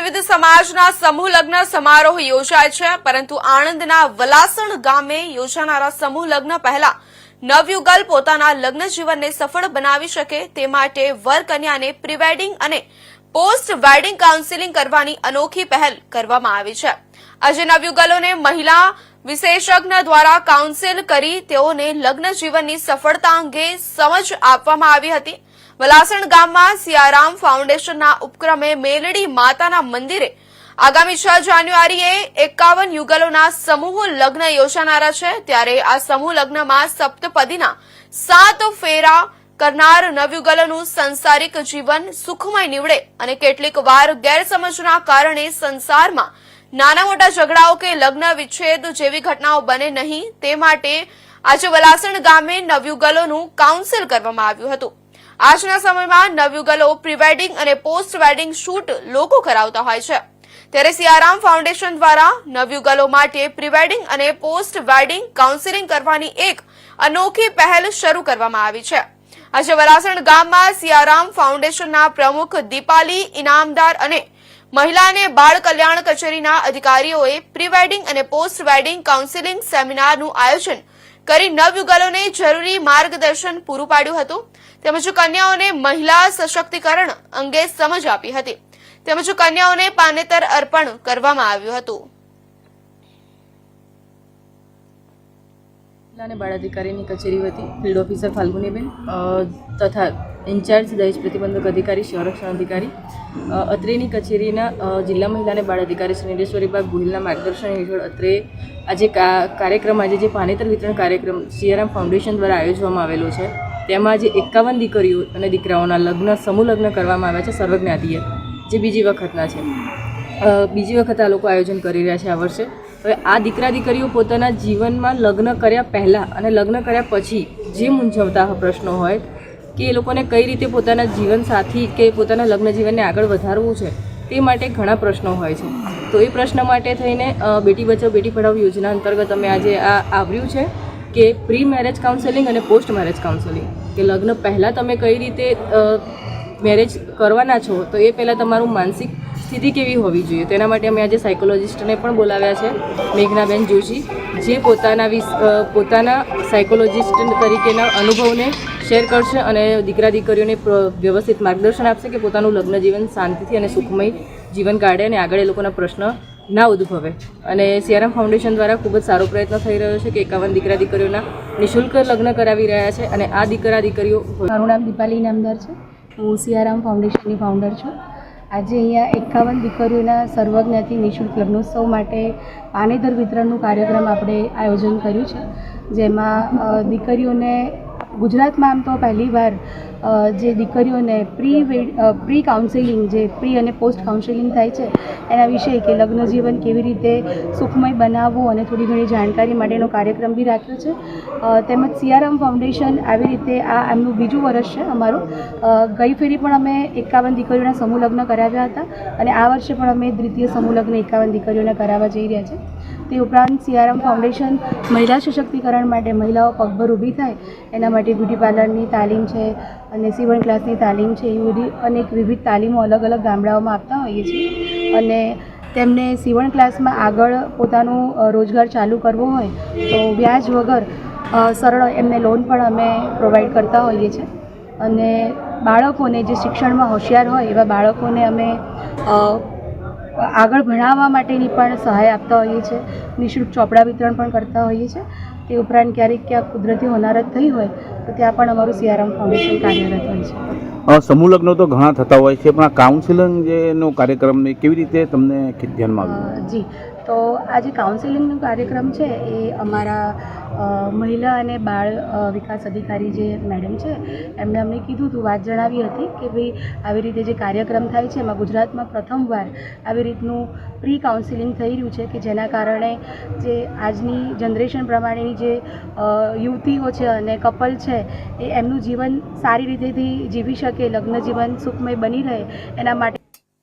વિવિધ સમાજના સમૂહ લગ્ન સમારોહ યોજાય છે, પરંતુ આણંદના વલાસણ ગામે યોજાનારા સમૂહ લગ્ન પહેલા નવયુગલ પોતાના લગ્ન જીવનને સફળ બનાવી શકે તે માટે વર કન્યાને પ્રી વેડિંગ અને પોસ્ટ વેડિંગ કાઉન્સેલિંગ કરવાની અનોખી પહેલ કરવામાં આવી છે। આજે નવયુગલોને મહિલા વિશેષજ્ઞ દ્વારા કાઉન્સેલ કરી તેઓને લગ્ન જીવનની સફળતા અંગે સમજ આપવામાં આવી હતી। વલાસણ ગામમાં સિયારામ ફાઉન્ડેશનના ઉપક્રમે મેલડી માતાના મંદિરે આગામી 6 જાન્યુઆરીએ 51 યુગલોના સમૂહ લગ્ન યોજાનારા છે। ત્યારે આ સમૂહ લગ્નમાં સપ્તપદીના 7 ફેરા કરનાર નવયુગલોનું સંસારિક જીવન સુખમય નીવડે અને કેટલીક વાર ગેરસમજના કારણે સંસારમાં નાના મોટા ઝઘડાઓ કે લગ્ન વિચ્છેદ જેવી ઘટનાઓ બને નહીં તે માટે આજે વલાસણ ગામે નવયુગલોનું કાઉન્સેલ કરવામાં આવ્યું હતું। આજના સમયમાં નવયુગલો પ્રી વેડિંગ અને પોસ્ટ વેડિંગ શૂટ લોકો કરાવતા હોય છે, ત્યારે સિયારામ ફાઉન્ડેશન દ્વારા નવયુગલો માટે પ્રી વેડિંગ અને પોસ્ટ વેડિંગ કાઉન્સેલિંગ કરવાની એક અનોખી પહેલ શરૂ કરવામાં આવી છે। આજે વલાસણ ગામમાં સિયારામ ફાઉન્ડેશનના પ્રમુખ દીપાલી ઇનામદાર અને મહિલા અને બાળ કલ્યાણ કચેરીના અધિકારીઓએ પ્રી વેડિંગ અને પોસ્ટ વેડિંગ કાઉન્સેલિંગ સેમિનારનું આયોજન કરી નવયુગલોને જરૂરી માર્ગદર્શન પૂરું પાડ્યું હતું, તેમજ કન્યાઓને મહિલા સશક્તિકરણ અંગે સમજ આપી હતી, તેમજ કન્યાઓને પાનેતર અર્પણ કરવામાં આવ્યું હતું। મહિલા અને બાળ અધિકારીની કચેરી વતી ફિલ્ડ ઓફિસર ફાલ્ગુનીબેન તથા ઇન્ચાર્જ દહેજ પ્રતિબંધક અધિકારી સંરક્ષણ અધિકારી અત્રેની કચેરીના જિલ્લા મહિલા અને બાળ અધિકારી શ્રી નિર્દેશ્વરી બાગ ગોહિલના માર્ગદર્શન હેઠળ અત્રે આજે કાર્યક્રમ આજે જે પાનેતર વિતરણ કાર્યક્રમ સિયારામ ફાઉન્ડેશન દ્વારા આયોજવામાં આવેલો છે, તેમાં આજે 51 દીકરીઓ અને દીકરાઓના લગ્ન સમૂહ લગ્ન કરવામાં આવ્યા છે સર્વજ્ઞાતીય, જે બીજી વખતના છે। બીજી વખત આ લોકો આયોજન કરી રહ્યા છે આ વર્ષે। હવે આ દીકરા દીકરીઓ પોતાના જીવનમાં લગ્ન કર્યા પહેલાં અને લગ્ન કર્યા પછી જે મૂંઝવતા પ્રશ્નો હોય કે એ લોકોને કઈ રીતે પોતાના જીવનસાથી કે પોતાના લગ્ન જીવનને આગળ વધારવું છે તે માટે ઘણા પ્રશ્નો હોય છે। તો એ પ્રશ્ન માટે થઈને બેટી બચાવો બેટી પઢાઓ યોજના અંતર્ગત અમે આજે આ આવ્યું છે કે પ્રી મેરેજ કાઉન્સેલિંગ અને પોસ્ટ મેરેજ કાઉન્સેલિંગ, કે લગ્ન પહેલાં તમે કઈ રીતે મેરેજ કરવાના છો તો એ પહેલાં તમારું માનસિક સ્થિતિ કેવી હોવી જોઈએ તેના માટે અમે આજે સાયકોલોજિસ્ટને પણ બોલાવ્યા છે, મેઘનાબેન જોશી, જે પોતાના સાયકોલોજિસ્ટ તરીકેના અનુભવને શેર કરશે અને દીકરા દીકરીઓને વ્યવસ્થિત માર્ગદર્શન આપશે કે પોતાનું લગ્ન જીવન શાંતિથી અને સુખમય જીવન કાઢે અને આગળ એ લોકોના પ્રશ્ન ના ઉદ્ભવે। અને સિયારામ ફાઉન્ડેશન દ્વારા ખૂબ જ સારો પ્રયત્ન થઈ રહ્યો છે કે 51 દીકરા દીકરીઓના નિઃશુલ્ક લગ્ન કરાવી રહ્યા છે અને આ દીકરા દીકરીઓ મારું નામ દીપાલી ઇનામદાર છે, હું સિયારામ ફાઉન્ડેશનની ફાઉન્ડર છું। આજે અહીંયા 51 દીકરીઓના સર્વજ્ઞાથી નિઃશુલ્ક લગ્નોત્સવ માટે પાનેતર વિતરણનું કાર્યક્રમ આપણે આયોજન કર્યું છે, જેમાં દીકરીઓને ગુજરાતમાં આમ તો પહેલીવાર જે દીકરીઓને પ્રી કાઉન્સેલિંગ જે પ્રી અને પોસ્ટ કાઉન્સેલિંગ થાય છે એના વિશે કે લગ્ન જીવન કેવી રીતે સુખમય બનાવવું અને થોડી ઘણી જાણકારી માટેનો કાર્યક્રમ બી રાખ્યો છે। તેમજ સિયારામ ફાઉન્ડેશન આવી રીતે આ એમનું બીજું વર્ષ છે અમારું। ગઈ ફેરી પણ અમે 51 દીકરીઓના સમૂહ લગ્ન કરાવ્યા હતા અને આ વર્ષે પણ અમે દ્વિતીય સમૂહ લગ્ન 51 દીકરીઓને કરાવવા જઈ રહ્યા છે। તે ઉપરાંત સિયારામ ફાઉન્ડેશન મહિલા સશક્તિકરણ માટે મહિલાઓ પગભર ઊભી થાય એના માટે બ્યુટી પાર્લરની તાલીમ છે અને સીવણ ક્લાસની તાલીમ છે, એવી બધી અનેક વિવિધ તાલીમો અલગ અલગ ગામડાઓમાં આપતા હોઈએ છીએ અને તેમને સીવણ ક્લાસમાં આગળ પોતાનું રોજગાર ચાલુ કરવો હોય તો વ્યાજ વગર સરળ એમને લોન પણ અમે પ્રોવાઈડ કરતા હોઈએ છીએ અને બાળકોને જે શિક્ષણમાં હોશિયાર હોય એવા બાળકોને અમે આગળ ભણાવવા માટેની પણ સહાય આપતા હોઈએ છીએ, નિઃશુલ્ક ચોપડા વિતરણ પણ કરતા હોઈએ છીએ। તે ઉપરાંત ક્યારેક ક્યાંક કુદરતી હોનારત થઈ હોય તો ત્યાં પણ અમારું સિયારામ ફાઉન્ડેશન કાર્યરત હોય છે। સમૂહ લગ્નો તો ઘણા થતા હોય છે, પણ આ કાઉન્સેલિંગ જેનો કાર્યક્રમ કેવી રીતે તમને ધ્યાનમાં આવ્યું? જી, તો આ જે કાઉન્સેલિંગનો કાર્યક્રમ છે એ અમારા મહિલા અને બાળ વિકાસ અધિકારી જે મેડમ છે એમણે અમને કીધું હતું, વાત જણાવી હતી કે ભાઈ આવી રીતે જે કાર્યક્રમ થાય છે એમાં ગુજરાતમાં પ્રથમવાર આવી રીતનું પ્રી કાઉન્સેલિંગ થઈ રહ્યું છે કે જેના કારણે જે આજની જનરેશન પ્રમાણેની જે યુવતીઓ છે અને કપલ છે એ એમનું જીવન સારી રીતેથી જીવી શકે, લગ્ન જીવન સુખમય બની રહે એના માટે